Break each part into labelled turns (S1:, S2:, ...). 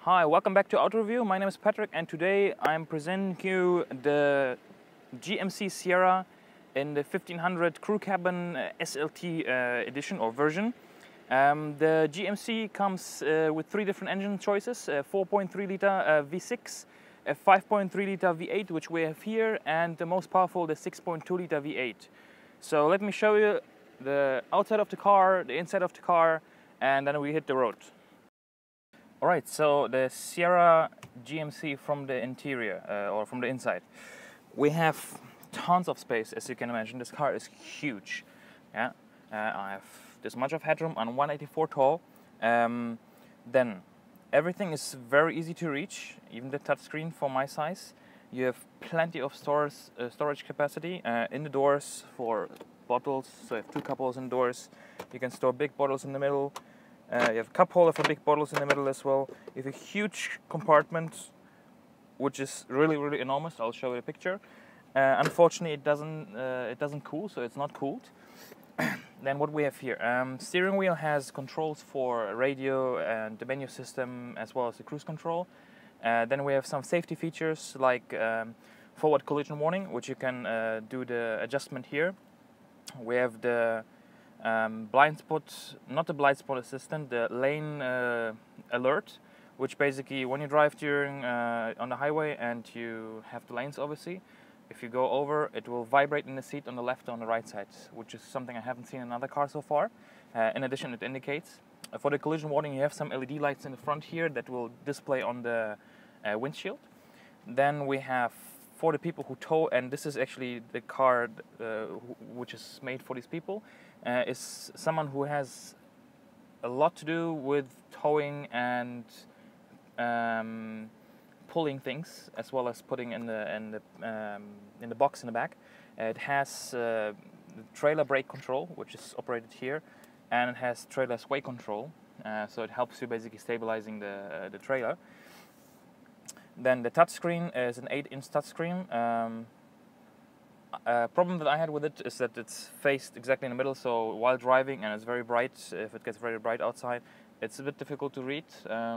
S1: Hi, welcome back to AutoReview. My name is Patrick and today I'm presenting you the GMC Sierra in the 1500 crew cabin SLT edition or version. The GMC comes with three different engine choices, 4.3 liter V6, a 5.3 liter V8 which we have here, and the most powerful, the 6.2 liter V8. So let me show you the outside of the car, the inside of the car, and then we hit the road. Alright, so the Sierra GMC from the interior, or from the inside. We have tons of space, as you can imagine. This car is huge. Yeah, I have this much of headroom. I'm 184 tall. Then everything is very easy to reach, even the touchscreen for my size. You have plenty of storage capacity in the doors for bottles. So you have two cup holders in the doors. You can store big bottles in the middle. You have a cup holder for big bottles in the middle as well. You have a huge compartment, which is really enormous. I'll show you a picture. Unfortunately, it doesn't cool, so it's not cooled. Then what we have here, steering wheel has controls for radio and the menu system as well as the cruise control. Then we have some safety features like forward collision warning, which you can do the adjustment here. We have the blind spot, not the blind spot assistant, the lane alert, which basically when you drive during on the highway and you have the lanes, obviously, if you go over, it will vibrate in the seat on the left or on the right side, which is something I haven't seen in another car so far. In addition, it indicates. For the collision warning, you have some LED lights in the front here that will display on the windshield. Then we have, for the people who tow, and this is actually the car which is made for these people, is someone who has a lot to do with towing and pulling things, as well as putting in the box in the back. It has the trailer brake control, which is operated here, and it has trailer sway control, so it helps you basically stabilizing the trailer. Then the touchscreen is an 8-inch touchscreen. Problem that I had with it is that it's faced exactly in the middle, so while driving and it's very bright, if it gets very bright outside, it's a bit difficult to read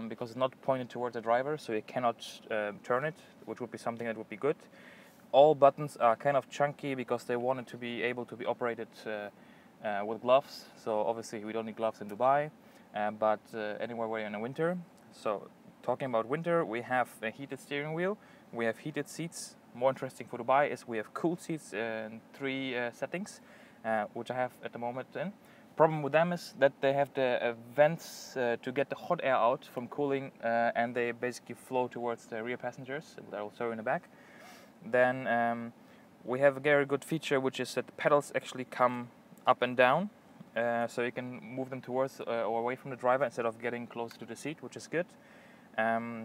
S1: because it's not pointed towards the driver, so you cannot turn it, which would be something that would be good. All buttons are kind of chunky because they wanted to be able to be operated with gloves, so obviously we don't need gloves in Dubai, but anywhere we're in the winter. So talking about winter, we have a heated steering wheel, we have heated seats. More interesting for Dubai is we have cooled seats in 3 settings, which I have at the moment in. Problem with them is that they have the vents to get the hot air out from cooling, and they basically flow towards the rear passengers, that I'll show you in the back. Then we have a very good feature, which is that the pedals actually come up and down, so you can move them towards or away from the driver instead of getting close to the seat, which is good.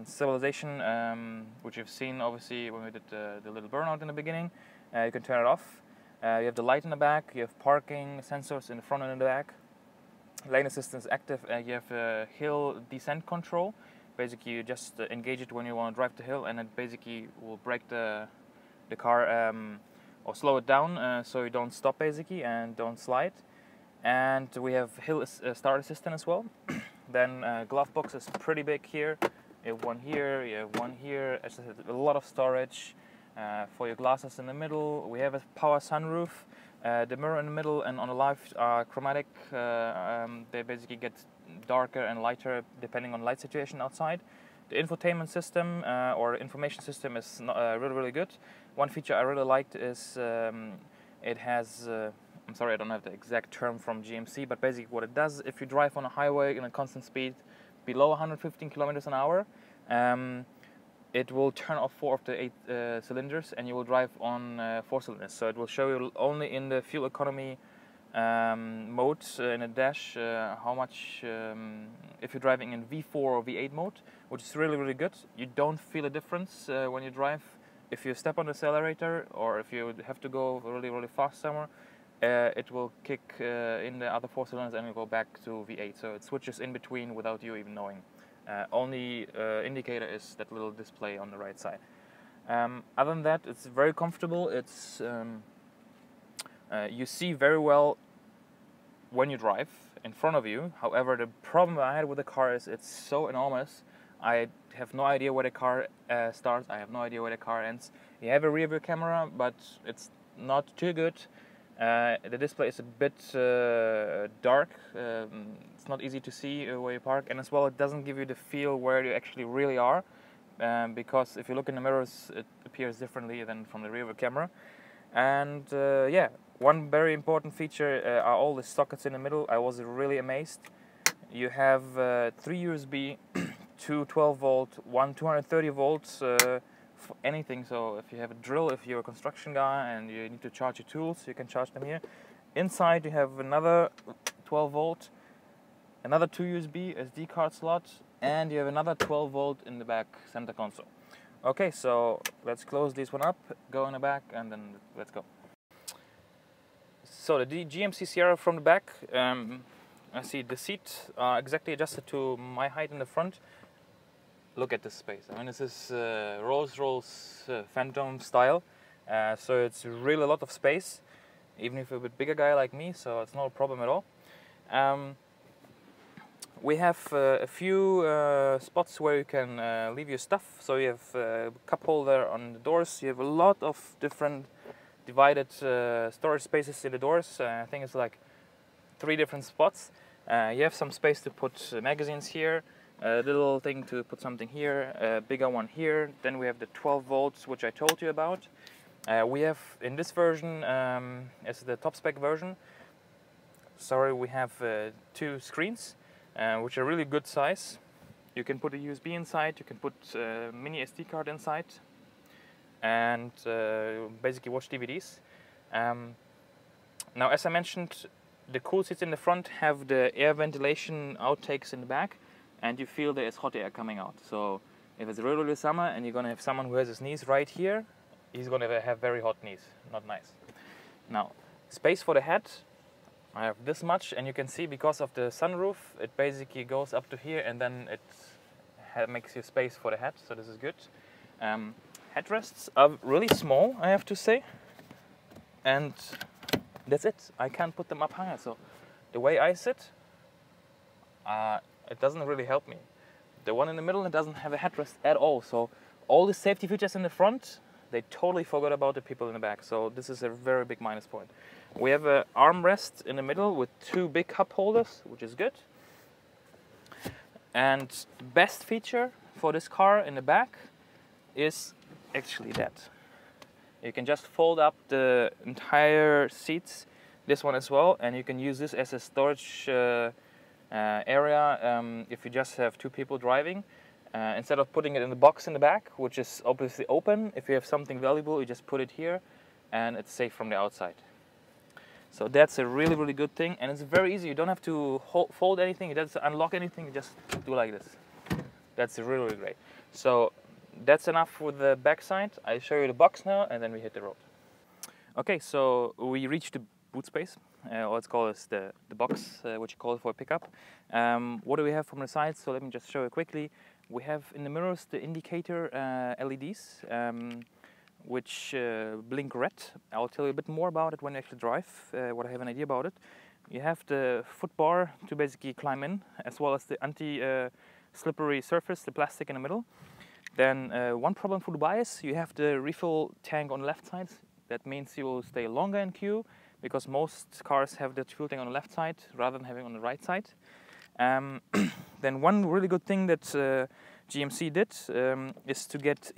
S1: Stabilization, which you've seen obviously when we did the little burnout in the beginning, you can turn it off. You have the light in the back, you have parking sensors in the front and in the back. Lane assistance active, you have a hill descent control. Basically you just engage it when you want to drive the hill, and it basically will brake the car or slow it down so you don't stop basically and don't slide. And we have hill start assistant as well. Then glove box is pretty big here. You have one here, you have one here. It's a lot of storage for your glasses in the middle. We have a power sunroof. The mirror in the middle and on the left are chromatic. They basically get darker and lighter depending on light situation outside. The infotainment system or information system is really good. One feature I really liked is it has, I'm sorry I don't have the exact term from GMC, but basically what it does, if you drive on a highway in a constant speed below 115 kilometers an hour, it will turn off 4 of the 8 cylinders, and you will drive on 4 cylinders. So it will show you only in the fuel economy mode in a dash how much, if you're driving in V4 or V8 mode, which is really good. You don't feel a difference when you drive. If you step on the accelerator or if you have to go really fast somewhere, it will kick in the other 4 cylinders and it'll go back to V8. So it switches in between without you even knowing. Only indicator is that little display on the right side. Other than that, it's very comfortable. It's you see very well when you drive in front of you. However, the problem I had with the car is it's so enormous. I have no idea where the car starts. I have no idea where the car ends. You have a rear view camera, but it's not too good. The display is a bit dark. It's not easy to see where you park, and as well, it doesn't give you the feel where you actually really are. Because if you look in the mirrors, it appears differently than from the rear view camera. And yeah, one very important feature are all the sockets in the middle. I was really amazed. You have 3 USB, 2 12 volt, 1 230 volts for anything. So if you have a drill, if you're a construction guy and you need to charge your tools, you can charge them here. Inside you have another 12 volt, another 2 USB SD card slot, and you have another 12 volt in the back center console. Okay, so let's close this one up, go in the back, and then let's go. So the GMC Sierra from the back, I see the seats are exactly adjusted to my height in the front. Look at this space. I mean, this is Rolls-Royce Phantom style, so it's really a lot of space, even if you're a bit bigger guy like me, so it's not a problem at all. We have a few spots where you can leave your stuff. So you have a cup holder on the doors. You have a lot of different divided storage spaces in the doors. I think it's like 3 different spots. You have some space to put magazines here, a little thing to put something here, a bigger one here. Then we have the 12 volts, which I told you about. We have, in this version, as the top spec version, sorry, we have 2 screens. Which are really good size. You can put a USB inside, you can put a mini SD card inside, and basically watch DVDs. Now, as I mentioned, the cool seats in the front have the air ventilation outtakes in the back, and you feel there is hot air coming out. So if it's really, really summer and you're going to have someone who has his knees right here, he's going to have very hot knees. Not nice. Now, space for the head. I have this much, and you can see because of the sunroof, it basically goes up to here, and then it makes you space for the head, so this is good. Headrests are really small, I have to say, and that's it. I can't put them up higher, so the way I sit, it doesn't really help me. The one in the middle, it doesn't have a headrest at all, so all the safety features in the front, they totally forgot about the people in the back, so this is a very big minus point. We have an armrest in the middle with 2 big cup holders, which is good. And best feature for this car in the back is actually that. You can just fold up the entire seats, this one as well, and you can use this as a storage area if you just have 2 people driving. Instead of putting it in the box in the back, which is obviously open, if you have something valuable, you just put it here, and it's safe from the outside. So that's a really, really good thing, and it's very easy. You don't have to fold anything, you don't have to unlock anything, you just do like this. That's really, really great. So that's enough for the back side. I'll show you the box now, and then we hit the road. Okay, so we reached the boot space, or let's call this the box, which you call it for a pickup. What do we have from the sides? So let me just show you quickly. We have in the mirrors the indicator LEDs, which blink red. I'll tell you a bit more about it when you actually drive, what I have an idea about it. You have the foot bar to basically climb in, as well as the anti-slippery surface, the plastic in the middle. Then one problem for Dubai is you have the refill tank on the left side. That means you will stay longer in queue, because most cars have the fuel tank on the left side rather than having on the right side. Then one really good thing that GMC did is to get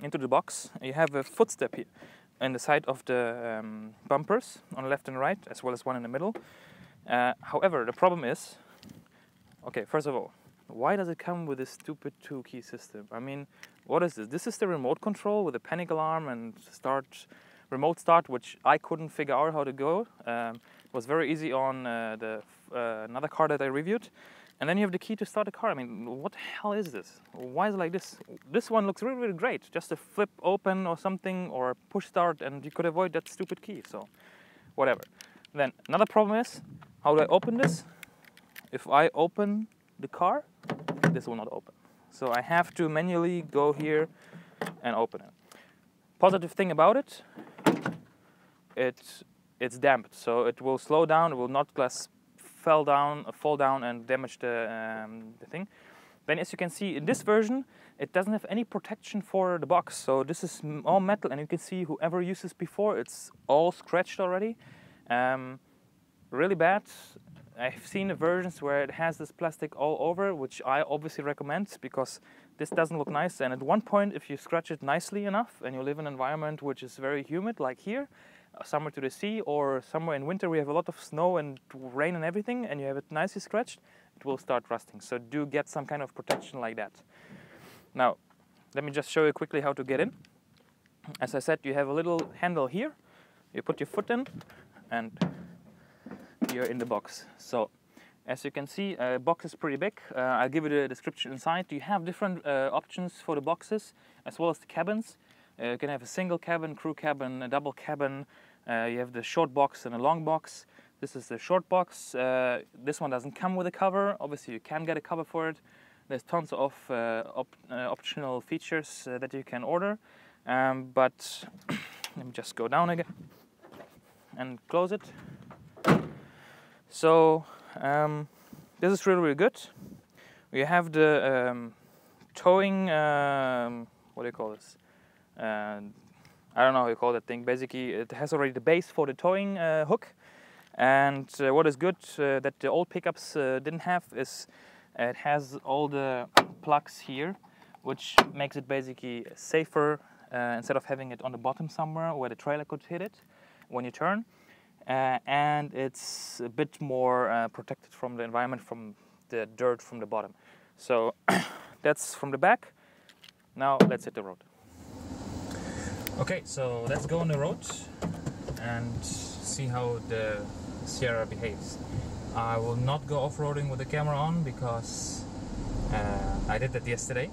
S1: into the box. You have a footstep here on the side of the bumpers on the left and right, as well as one in the middle. However, the problem is, okay, first of all, why does it come with this stupid 2-key system? I mean, what is this? This is the remote control with a panic alarm and remote start, which I couldn't figure out how to go. It was very easy on another car that I reviewed. And then you have the key to start the car. I mean, what the hell is this? Why is it like this? This one looks really, really great. Just a flip open or something, or push start, and you could avoid that stupid key, so whatever. Then another problem is, how do I open this? If I open the car, this will not open. So I have to manually go here and open it. Positive thing about it, it's damped, so it will slow down, it will not fall down and damage the thing. Then as you can see in this version, it doesn't have any protection for the box. So this is all metal, and you can see whoever used this before, it's all scratched already. Really bad. I've seen the versions where it has this plastic all over, which I obviously recommend because this doesn't look nice. And at one point, if you scratch it nicely enough and you live in an environment which is very humid, like here, somewhere to the sea, or somewhere in winter we have a lot of snow and rain and everything, and you have it nicely scratched, it will start rusting. So do get some kind of protection like that. Now, let me just show you quickly how to get in. As I said, you have a little handle here. You put your foot in, and you're in the box. So, as you can see, box is pretty big. I'll give you the description inside. You have different options for the boxes, as well as the cabins. You can have a single cabin, crew cabin, a double cabin. You have the short box and a long box. This is the short box. This one doesn't come with a cover. Obviously, you can get a cover for it. There's tons of optional features that you can order. But let me just go down again and close it. So this is really, really good. We have the towing, what do you call this? I don't know how you call that thing. Basically, it has already the base for the towing hook. And what is good that the old pickups didn't have is it has all the plugs here, which makes it basically safer instead of having it on the bottom somewhere where the trailer could hit it when you turn. And it's a bit more protected from the environment, from the dirt from the bottom. So that's from the back. Now let's hit the road. Okay, so let's go on the road and see how the Sierra behaves. I will not go off-roading with the camera on because I did that yesterday.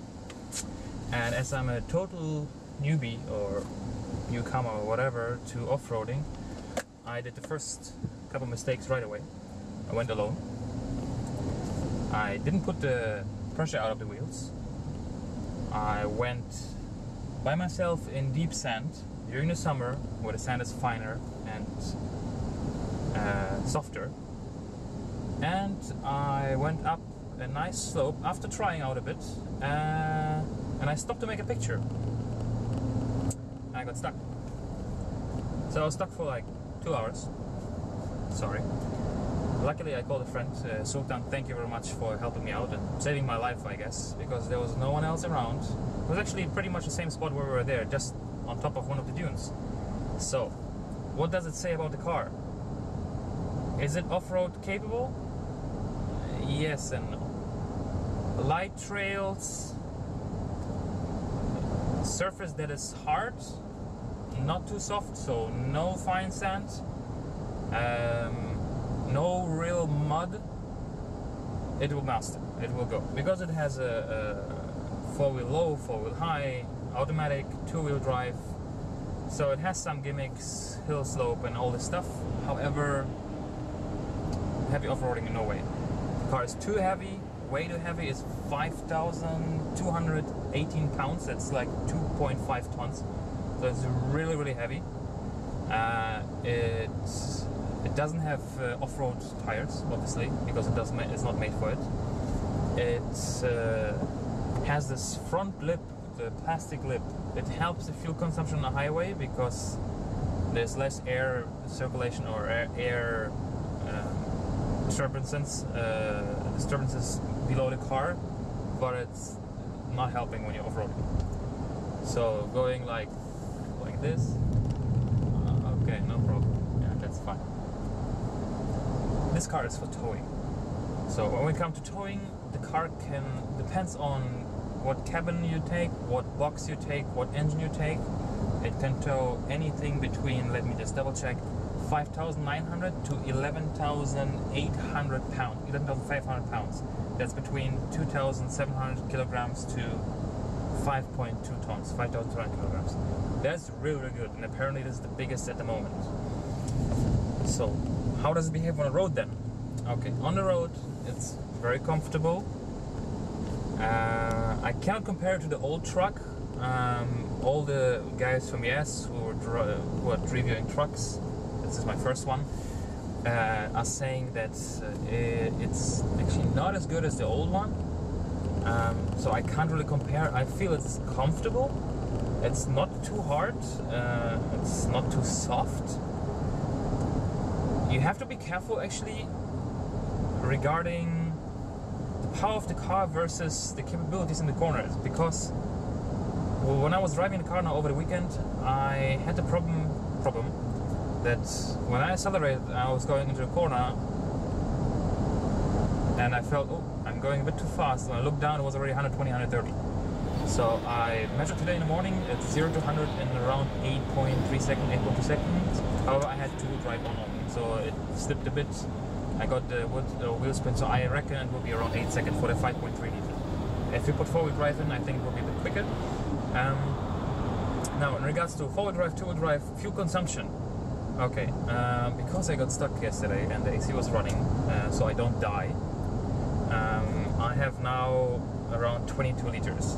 S1: And as I'm a total newbie or newcomer or whatever to off-roading, I did the first couple mistakes right away. I went alone. I didn't put the pressure out of the wheels. I went by myself in deep sand during the summer where the sand is finer and softer. And I went up a nice slope after trying out a bit, and I stopped to make a picture. And I got stuck. So I was stuck for like 2 hours. Sorry. Luckily I called a friend, Sultan. Thank you very much for helping me out and saving my life, I guess, because there was no one else around. It was actually pretty much the same spot where we were there, just on top of one of the dunes. So, what does it say about the car? Is it off-road capable? Yes and no. Light trails, surface that is hard, not too soft, so no fine sand, no real mud, it will master, it will go. Because it has a 4-wheel low, 4-wheel high, automatic, 2-wheel drive, so it has some gimmicks, hill slope and all this stuff. However, heavy off-roading in no way. The car is too heavy, way too heavy. It's 5,218 pounds, that's like 2.5 tons. So it's really, really heavy. It doesn't have off-road tires, obviously, because it's not made for it. It has this front lip, the plastic lip. It helps the fuel consumption on the highway because there's less air circulation or air disturbances below the car, but it's not helping when you're off-roading. So going like this, okay, no problem. Yeah, that's fine. This car is for towing. So when we come to towing, the car depends on what cabin you take, what box you take, what engine you take. It can tow anything between, let me just double check, 5,900 to 11,800 pounds, 11,500 pounds. That's between 2,700 kilograms to 5.2 tons, 5,200 kilograms. That's really, really good, and apparently this is the biggest at the moment. So, how does it behave on the road then? Okay, on the road, it's very comfortable. I cannot compare it to the old truck. All the guys from ES who are reviewing trucks, this is my first one, are saying that it's actually not as good as the old one. So I can't really compare. I feel it's comfortable. It's not too hard. It's not too soft. You have to be careful actually regarding the power of the car versus the capabilities in the corners, because when I was driving the car now over the weekend, I had the problem that when I accelerated, I was going into a corner and I felt, oh, I'm going a bit too fast. When I looked down, it was already 120, 130. So I measured today in the morning at 0 to 100 in around 8.3 seconds, 8.2 seconds. However, I had to drive on only, so it slipped a bit. I got the wheel spin, so I reckon it will be around 8 seconds for the 5.3 liter. If you put four-wheel drive in, I think it will be a bit quicker. Now, in regards to four-wheel drive, two-wheel drive, fuel consumption. Okay, because I got stuck yesterday and the AC was running, so I don't die. I have now around 22 liters.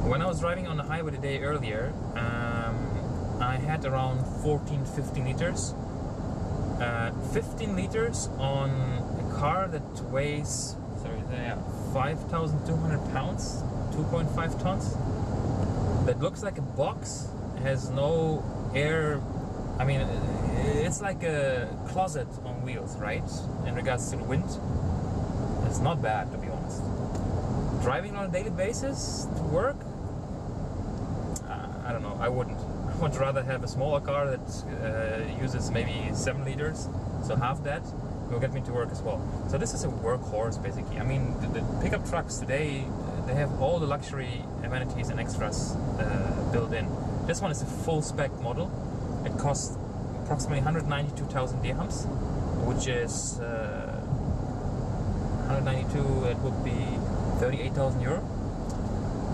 S1: When I was driving on the highway the day earlier, I had around 14-15 liters. 15 liters on a car that weighs 5,200 pounds, 2.5 tons. That looks like a box, has no air. I mean, it's like a closet on wheels, right? In regards to the wind, it's not bad, to be honest. Driving on a daily basis to work, I don't know, I wouldn't. I would rather have a smaller car that uses maybe 7 liters, so half that will get me to work as well. So this is a workhorse, basically. I mean, the pickup trucks today, they have all the luxury amenities and extras built in. This one is a full spec model. It costs approximately 192,000 dirhams, which is 192, it would be 38,000 euro.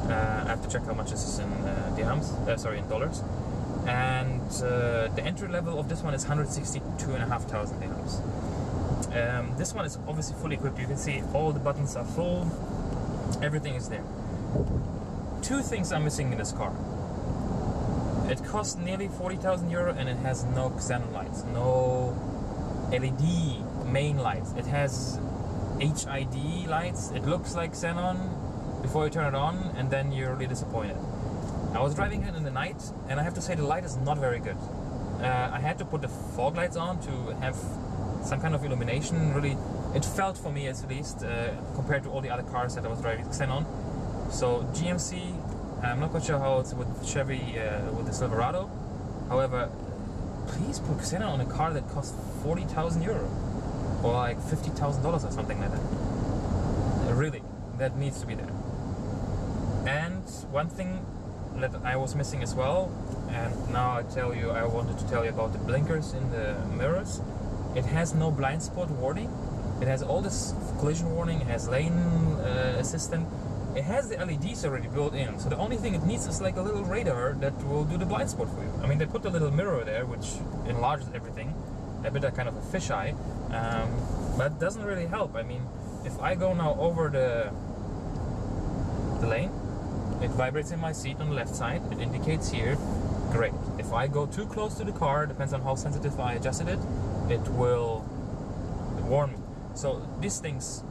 S1: I have to check how much this is in dirhams, in dollars. And the entry level of this one is 162,500 dirhams. This one is obviously fully equipped. You can see all the buttons are full, everything is there. Two things are missing in this car. It costs nearly 40,000 euro and it has no xenon lights, no LED main lights. It has HID lights. It looks like xenon before you turn it on, and then you're really disappointed. I was driving it in the night, and I have to say the light is not very good. I had to put the fog lights on to have some kind of illumination. Really, it felt for me at least, compared to all the other cars that I was driving xenon. So GMC, I'm not quite sure how it's with Chevy, with the Silverado. However, please put xenon on a car that costs 40,000 euro or like $50,000 or something like that. Really, that needs to be there. And one thing that I was missing as well, and now I wanted to tell you about the blinkers in the mirrors. It has no blind spot warning. It has all this collision warning. It has lane assistant. It has the LEDs already built in, so the only thing it needs is like a little radar that will do the blind spot for you. I mean, they put a little mirror there which enlarges everything, a bit of kind of a fisheye, but it doesn't really help. I mean, if I go now over the lane, it vibrates in my seat on the left side, it indicates here, great. If I go too close to the car, depends on how sensitive I adjusted it, it will warn me. So these things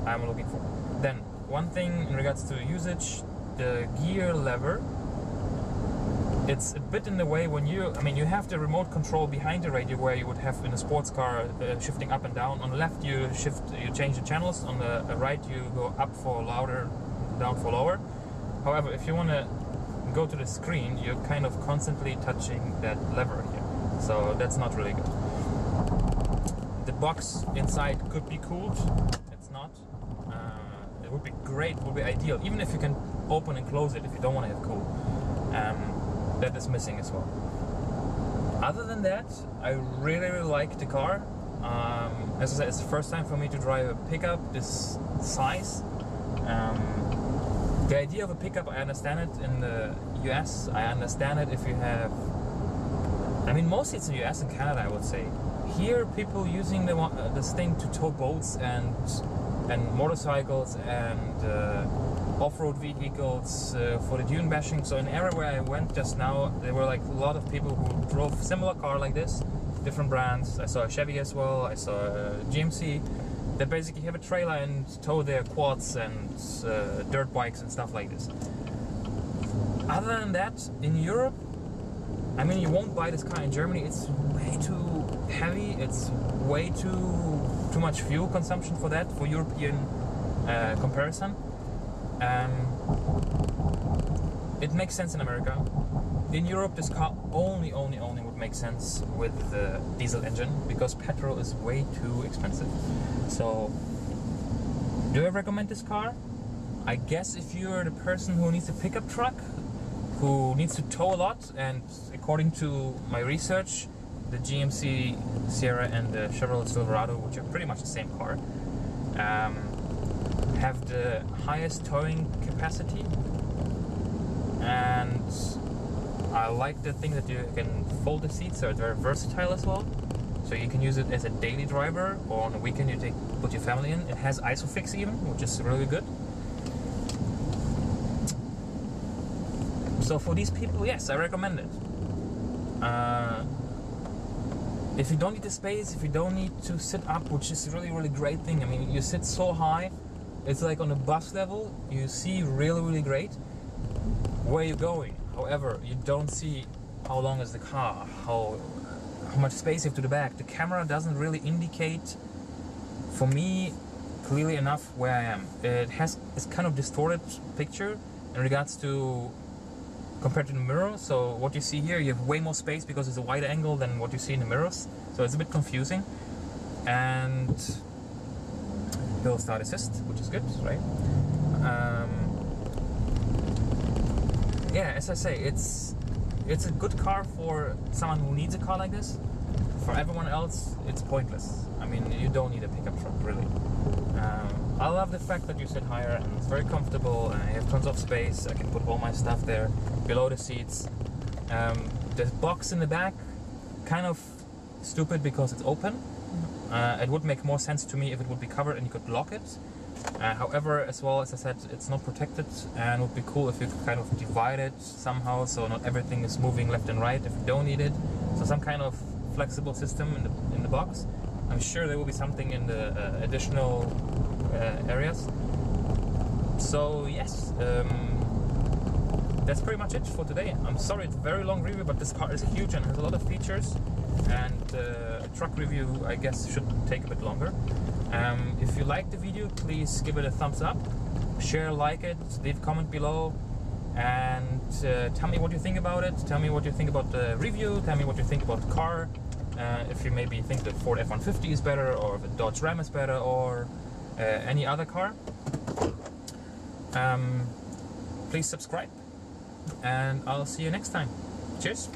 S1: I'm looking for. Then one thing in regards to usage, the gear lever, it's a bit in the way when you have the remote control behind the radio where you would have in a sports car, shifting up and down. On the left you change the channels, on the right you go up for louder, down for lower. However, if you want to go to the screen, you're kind of constantly touching that lever here, so that's not really good. The box inside could be cooled, it's not. It would be great, it would be ideal, even if you can open and close it if you don't want to have cool. That is missing as well. Other than that, I really like the car. As I said, it's the first time for me to drive a pickup this size. The idea of a pickup, I understand it in the US. I understand it if you have, I mean, mostly it's in the US and Canada, I would say. Here, people using this thing to tow boats and motorcycles and off-road vehicles for the dune bashing. So in the area where I went just now, there were like a lot of people who drove a similar car like this, different brands. I saw a Chevy as well, I saw a GMC. They basically have a trailer and tow their quads and dirt bikes and stuff like this. Other than that, in Europe, I mean, you won't buy this car in Germany. It's way too heavy. It's way too much fuel consumption for that, for European comparison. It makes sense in America. In Europe, this car only would make sense with the diesel engine, because petrol is way too expensive. So, do I recommend this car? I guess if you're the person who needs a pickup truck, who needs to tow a lot, and according to my research, the GMC Sierra and the Chevrolet Silverado, which are pretty much the same car, have the highest towing capacity. And I like the thing that you can fold the seats, so it's very versatile as well. So you can use it as a daily driver, or on a weekend you put your family in. It has ISOFIX even, which is really good. So for these people, yes, I recommend it. If you don't need the space, if you don't need to sit up, which is a really great thing. I mean, you sit so high, it's like on a bus level, you see really great where you're going. However, you don't see how long is the car, how much space you have to the back. The camera doesn't really indicate, for me, clearly enough where I am. It has this kind of distorted picture in regards to, compared to the mirror. So what you see here, you have way more space because it's a wider angle than what you see in the mirrors. So it's a bit confusing. And hill start assist, which is good, right? Yeah, as I say, it's a good car for someone who needs a car like this. For everyone else, it's pointless. I mean, you don't need a pickup truck, really. I love the fact that you sit higher and it's very comfortable, and I have tons of space. I can put all my stuff there below the seats. The box in the back, kind of stupid because it's open. It would make more sense to me if it would be covered and you could lock it. However, as well, as I said, it's not protected, and it would be cool if you could kind of divide it somehow, so not everything is moving left and right if you don't need it. So some kind of flexible system in the box. I'm sure there will be something in the additional areas. So yes, that's pretty much it for today. I'm sorry it's a very long review, but this car is huge and has a lot of features, and a truck review, I guess, should take a bit longer. If you like the video, please give it a thumbs up, share, like it, leave a comment below, and tell me what you think about it. Tell me what you think about the review, tell me what you think about the car. If you maybe think the Ford F-150 is better, or the Dodge Ram is better, or any other car. Please subscribe, and I'll see you next time. Cheers!